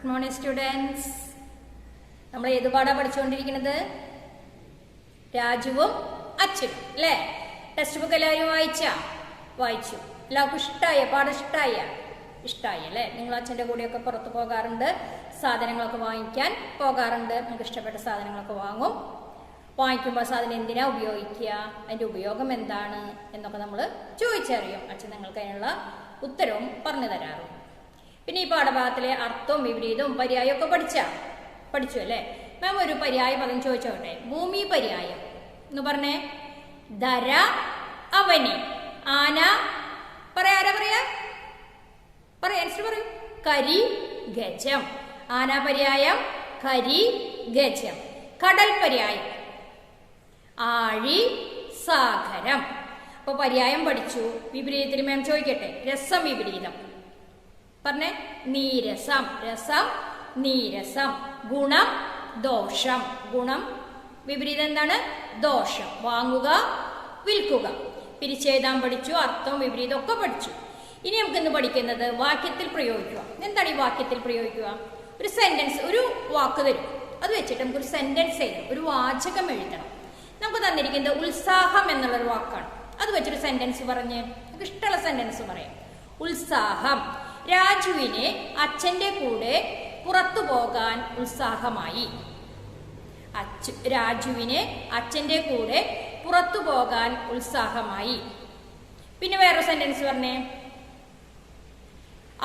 Good morning students. നമ്മൾ ഏത് പാഠാ പഠിച്ചുകൊണ്ടിരിക്കുന്നത്? രാജുവും അച്ഛനും അല്ലേ? ടെക്സ്റ്റ് ബുക്ക് എല്ലാവരും വായിച്ചു. എല്ലാവർക്കും ഇഷ്ടമായ പാഠം ഇഷ്ടമായി അല്ലേ? നിങ്ങൾ അച്ഛൻ്റെ കൂടെയൊക്കെ പുറത്ത് പോകാറുണ്ട്, സാധനങ്ങളൊക്കെ വാങ്ങിക്കാൻ പോകാറുണ്ട്. നിങ്ങൾക്ക് ഇഷ്ടപ്പെട്ട സാധനങ്ങളൊക്കെ വാങ്ങിക്കുമ്പോൾ സാധനം എന്തിനാ ഉപയോഗിക്കുക, അതിൻ്റെ ഉപയോഗം എന്താണ് എന്നൊക്കെ നമ്മൾ ചോദിച്ചറിയും. അച്ഛൻ നിങ്ങൾക്ക് അതിനുള്ള ഉത്തരവും പറഞ്ഞു തരാറുണ്ട്. പിന്നെ ഈ പാഠഭാഗത്തിലെ അർത്ഥവും വിപരീതവും പര്യായം ഒക്കെ പഠിച്ചു അല്ലേ? മാം ഒരു പര്യായ പദം ചോദിച്ചോട്ടെ. ഭൂമി പര്യായം എന്ന് പറഞ്ഞേ. ധര അവനി. ആന പറയാ പറയൂ. കരി ഗജം. ആന പര്യായം കരി ഗജം. കടൽ പര്യായം ആഴി സാഗരം. അപ്പൊ പര്യായം പഠിച്ചു. വിപരീതത്തിന് മാം ചോദിക്കട്ടെ. രസം വിപരീതം പറഞ്ഞേ. നീരസം. രസം നീരസം. ഗുണം ദോഷം. ഗുണം വിപരീതം എന്താണ്? ദോഷം. വാങ്ങുക വിൽക്കുക. പിരിച്ചെഴുതാൻ പഠിച്ചു. അർത്ഥവും വിപരീതം ഒക്കെ പഠിച്ചു. ഇനി നമുക്കിന്ന് പഠിക്കുന്നത് വാക്യത്തിൽ പ്രയോഗിക്കുക. എന്താണ് ഈ വാക്യത്തിൽ പ്രയോഗിക്കുക? ഒരു സെന്റൻസ്, ഒരു വാക്ക് തരും, അത് വെച്ചിട്ട് നമുക്കൊരു സെന്റൻസ് എഴുതണം, ഒരു വാചകം എഴുതണം. നമുക്ക് തന്നിരിക്കുന്നത് ഉത്സാഹം എന്നുള്ളൊരു വാക്കാണ്. അത് വെച്ചൊരു സെന്റൻസ് പറഞ്ഞ് നമുക്ക് ഇഷ്ടമുള്ള സെന്റൻസ് പറയാം. ഉത്സാഹം. രാജുവിന് അച്ഛൻ്റെ കൂടെ പുറത്തു പോകാൻ ഉത്സാഹമായി. രാജുവിന് അച്ഛൻ്റെ കൂടെ പുറത്തു പോകാൻ ഉത്സാഹമായി. പിന്നെ വേറൊരു സെന്റൻസ് പറഞ്ഞേ.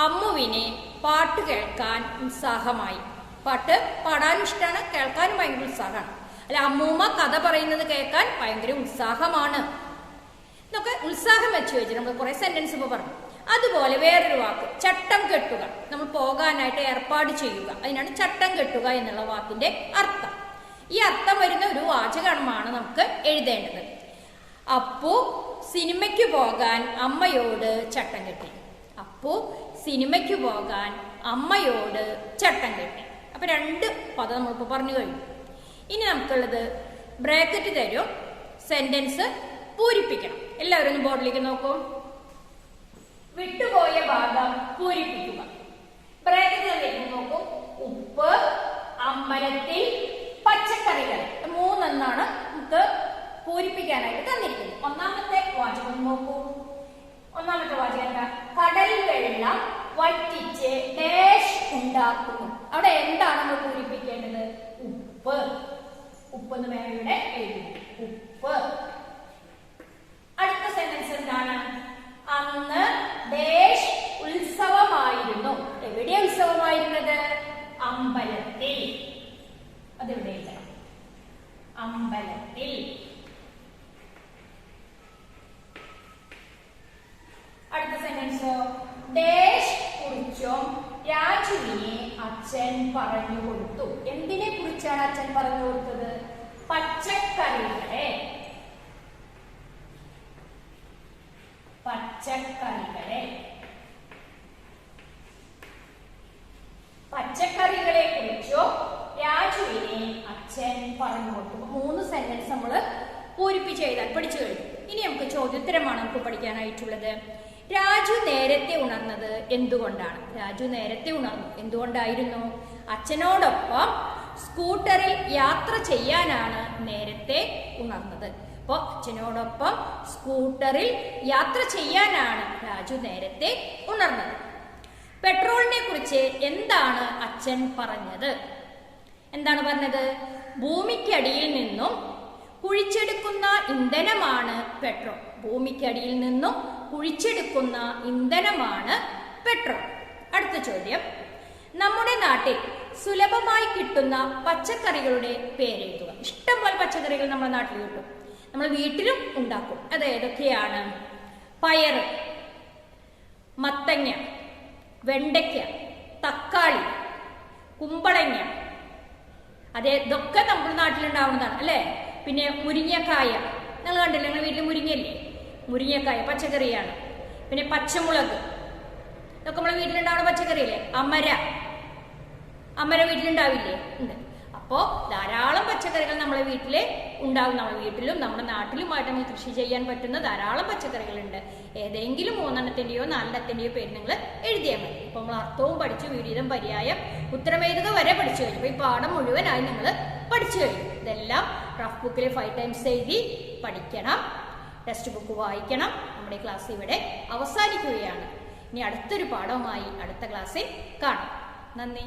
അമ്മുവിന് പാട്ട് കേൾക്കാൻ ഉത്സാഹമായി. പാട്ട് പാടാനും ഇഷ്ടമാണ്, കേൾക്കാനും ഭയങ്കര ഉത്സാഹമാണ്. അല്ല, അമ്മൂമ്മ കഥ പറയുന്നത് കേൾക്കാൻ ഭയങ്കര ഉത്സാഹമാണ് എന്നൊക്കെ ഉത്സാഹം വെച്ച് നമ്മൾ കുറെ സെന്റൻസ് ഇപ്പോൾ പറഞ്ഞു. അതുപോലെ വേറൊരു വാക്ക് ചട്ടം കെട്ടുക. നമ്മൾ പോകാനായിട്ട് ഏർപ്പാട് ചെയ്യുക, അതിനാണ് ചട്ടം കെട്ടുക എന്നുള്ള വാക്കിന്റെ അർത്ഥം. ഈ അർത്ഥം വരുന്ന ഒരു വാചകമാണ് നമുക്ക് എഴുതേണ്ടത്. അപ്പു സിനിമയ്ക്ക് പോകാൻ അമ്മയോട് ചട്ടം കെട്ടി. അപ്പു സിനിമയ്ക്ക് പോകാൻ അമ്മയോട് ചട്ടം കെട്ടി. അപ്പൊ രണ്ട് പദം നമ്മളിപ്പോൾ പറഞ്ഞു കഴിഞ്ഞു. ഇനി നമുക്കുള്ളത് ബ്രാക്കറ്റ് തരും, സെന്റൻസ് പൂരിപ്പിക്കണം. എല്ലാവരും ഒന്ന് ബോർഡിലേക്ക് നോക്കൂ. വിട്ടുപോയ ഭാഗം പൂരിപ്പിക്കുക. ബ്രാക്കറ്റ് തന്നിട്ട് നോക്കൂ. ഉപ്പ്, അമ്പലത്തിൽ, പച്ചക്കറികൾ. മൂന്നെണ്ണാണ് നമുക്ക് പൂരിപ്പിക്കാനായിട്ട് തന്നിരിക്കുന്നത്. ഒന്നാമത്തെ വാചകം നോക്കൂ. ഒന്നാമത്തെ വാചകം എന്താ? കടൽ വെള്ളം വറ്റിച്ച് ഡാഷ് ഉണ്ടാക്കുന്നു. അവിടെ എന്താണ് നമ്മൾ പൂരിപ്പിക്കേണ്ടത്? ഉപ്പ്. ഉപ്പ് എന്ന് വേറെ എഴുതി. ഉപ്പ്. അടുത്ത സെന്റൻസ് എന്താണ്? അന്ന് ഡാഷ് ഉത്സവമായിരുന്നു. എവിടെ ഉത്സവമായിരുന്നത്? അമ്പലത്തിൽ. അതെവിടെ എഴുതണം? അമ്പലത്തിൽ. അടുത്ത സെന്റൻസ് ഡാഷ് കുറിച്ചും രാജുവിനെ അച്ഛൻ പറഞ്ഞു കൊടുത്തു. എന്തിനെ കുറിച്ചാണ് അച്ഛൻ പറഞ്ഞു കൊടുത്തത്? പച്ചക്കറികളെ. പച്ചക്കറികളെ കുറിച്ചോ രാജുവിനെ അച്ഛൻ പറഞ്ഞു കൊടുത്തു. മൂന്ന് സെന്റൻസ് നമ്മൾ പൂരിപ്പിച്ച് എഴുതാൻ പഠിച്ചു കഴിഞ്ഞു. ഇനി നമുക്ക് ചോദ്യോത്തരമാണ് നമുക്ക് പഠിക്കാനായിട്ടുള്ളത്. രാജു നേരത്തെ ഉണർന്നത് എന്തുകൊണ്ടാണ്? രാജു നേരത്തെ ഉണർന്നു എന്തുകൊണ്ടായിരുന്നു? അച്ഛനോടൊപ്പം സ്കൂട്ടറിൽ യാത്ര ചെയ്യാനാണ് നേരത്തെ ഉണർന്നത്. അപ്പോൾ അച്ഛനോടൊപ്പം സ്കൂട്ടറിൽ യാത്ര ചെയ്യാനാണ് രാജു നേരത്തെ ഉണർന്നത്. പെട്രോളിനെ കുറിച്ച് എന്താണ് അച്ഛൻ പറഞ്ഞത്? എന്താണ് പറഞ്ഞത്? ഭൂമിക്കടിയിൽ നിന്നും കുഴിച്ചെടുക്കുന്ന ഇന്ധനമാണ് പെട്രോൾ. ഭൂമിക്കടിയിൽ നിന്നും കുഴിച്ചെടുക്കുന്ന ഇന്ധനമാണ് പെട്രോൾ. അടുത്ത ചോദ്യം. നമ്മുടെ നാട്ടിൽ സുലഭമായി കിട്ടുന്ന പച്ചക്കറികളുടെ പേരെഴുതുക. ഇഷ്ടംപോലെ പച്ചക്കറികൾ നമ്മുടെ നാട്ടിൽ കിട്ടും, നമ്മൾ വീട്ടിലും ഉണ്ടാക്കും. അത് ഏതൊക്കെയാണ്? പയർ, മത്തങ്ങ, വെണ്ടയ്ക്ക, തക്കാളി, കുമ്പളങ്ങ. ഇതൊക്കെ നമ്മുടെ നാട്ടിലുണ്ടാവുന്നതാണ് അല്ലേ? പിന്നെ മുരിങ്ങക്കായ നിങ്ങൾ കണ്ടില്ലേ? നിങ്ങൾ വീട്ടിൽ മുരിങ്ങയില്ലേ? മുരിങ്ങക്കായ പച്ചക്കറിയാണ്. പിന്നെ പച്ചമുളക്, ഇതൊക്കെ നമ്മുടെ വീട്ടിലുണ്ടാവുന്ന പച്ചക്കറിയല്ലേ? അമര വീട്ടിലുണ്ടാവില്ലേ? ഉണ്ട്. അപ്പൊ അപ്പോൾ ധാരാളം പച്ചക്കറികൾ നമ്മളെ വീട്ടിൽ ഉണ്ടാകും. നമ്മുടെ വീട്ടിലും നമ്മുടെ നാട്ടിലുമായിട്ട് നമുക്ക് കൃഷി ചെയ്യാൻ പറ്റുന്ന ധാരാളം പച്ചക്കറികളുണ്ട്. ഏതെങ്കിലും 3-ത്തിന്റെയോ 4-ത്തിന്റെയോ പേര് നിങ്ങൾ എഴുതിയാൽ മതി. ഇപ്പൊ നമ്മൾ അർത്ഥവും പഠിച്ചു, വിപരീതം, പര്യായം, ഉത്തരമേതുക വരെ പഠിച്ചു കഴിഞ്ഞു. അപ്പൊ ഈ പാഠം മുഴുവനായി നിങ്ങൾ പഠിച്ചു കഴിഞ്ഞു. ഇതെല്ലാം റഫ് ബുക്കിൽ 5 ടൈംസ് എഴുതി പഠിക്കണം. ടെക്സ്റ്റ് ബുക്ക് വായിക്കണം. നമ്മുടെ ക്ലാസ് ഇവിടെ അവസാനിക്കുകയാണ്. ഇനി അടുത്തൊരു പാഠവുമായി അടുത്ത ക്ലാസ്സിൽ കാണാം. നന്ദി.